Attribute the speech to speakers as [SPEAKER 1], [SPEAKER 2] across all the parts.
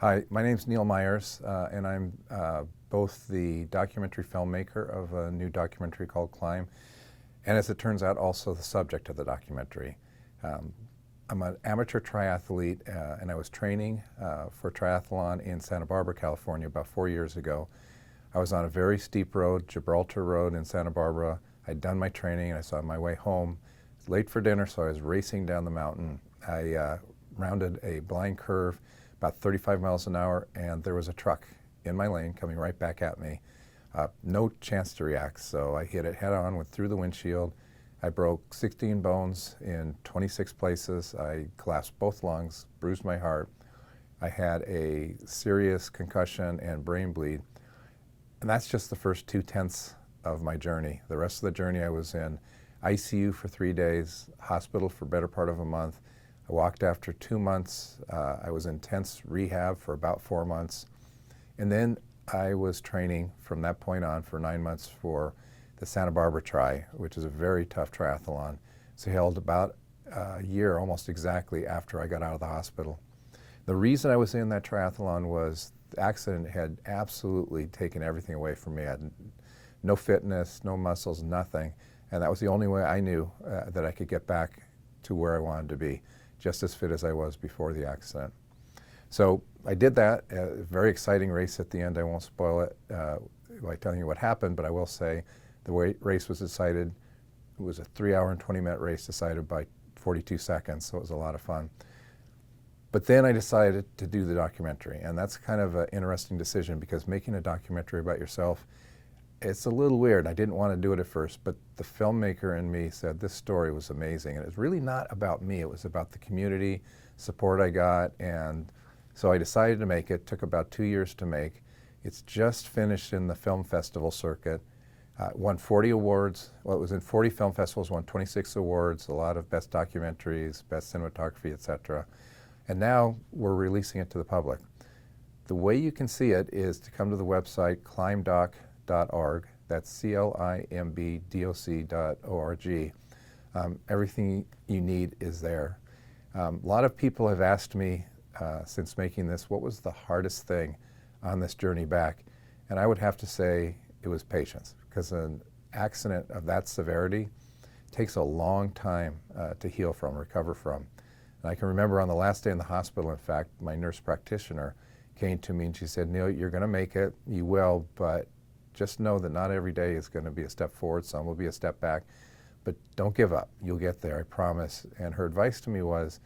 [SPEAKER 1] Hi, my name's Neil Myers, and I'm both the documentary filmmaker of a new documentary called Climb, and as it turns out, also the subject of the documentary. I'm an amateur triathlete, and I was training for triathlon in Santa Barbara, California about 4 years ago. I was on a very steep road, Gibraltar Road in Santa Barbara. I'd done my training, and I was on my way home. It was late for dinner, so I was racing down the mountain. I rounded a blind curve about 35 miles an hour, and there was a truck in my lane coming right back at me. No chance to react, so I hit it head on, went through the windshield. I broke 16 bones in 26 places. I collapsed both lungs, bruised my heart. I had a serious concussion and brain bleed. And that's just the first 2/10 of my journey. The rest of the journey I was in ICU for 3 days, hospital for better part of a month. I walked after 2 months. I was in intense rehab for about 4 months. And then I was training from that point on for 9 months for the Santa Barbara Tri, which is a very tough triathlon. It's held about a year, almost exactly, after I got out of the hospital. The reason I was in that triathlon was the accident had absolutely taken everything away from me. I had no fitness, no muscles, nothing. And that was the only way I knew that I could get back to where I wanted to be, just as fit as I was before the accident. So I did that, a very exciting race at the end. I won't spoil it by telling you what happened, but I will say the way race was decided, it was a 3-hour and 20-minute race decided by 42 seconds, so it was a lot of fun. But then I decided to do the documentary, and that's kind of an interesting decision because making a documentary about yourself, it's a little weird. I didn't want to do it at first, but the filmmaker in me said this story was amazing, and it was really not about me. It was about the community, support I got, and so I decided to make it. It took about 2 years to make. It's just finished in the film festival circuit. Won 40 awards. Well, it was in 40 film festivals, won 26 awards, a lot of best documentaries, best cinematography, etc. And now we're releasing it to the public. The way you can see it is to come to the website climbdoc.org. That's climbdoc.org. Everything you need is there. A lot of people have asked me since making this, what was the hardest thing on this journey back? And I would have to say it was patience, because an accident of that severity takes a long time to heal from, recover from. And I can remember on the last day in the hospital, in fact, my nurse practitioner came to me and she said, Neil, you're going to make it, you will, but just know that not every day is going to be a step forward, some will be a step back, but don't give up, you'll get there, I promise. And her advice to me was,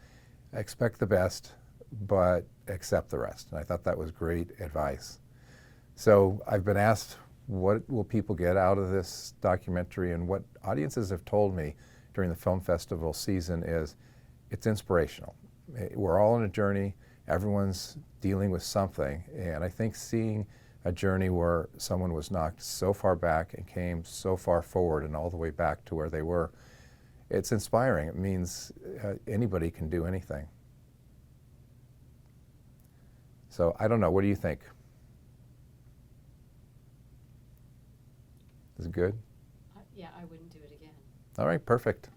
[SPEAKER 1] expect the best, but accept the rest. And I thought that was great advice. So I've been asked, what will people get out of this documentary? And what audiences have told me during the film festival season is, it's inspirational. We're all on a journey. Everyone's dealing with something. And I think seeing a journey where someone was knocked so far back and came so far forward and all the way back to where they were, it's inspiring. It means anybody can do anything. So I don't know. What do you think? Is it good?
[SPEAKER 2] Yeah, I wouldn't do it again.
[SPEAKER 1] All right, perfect.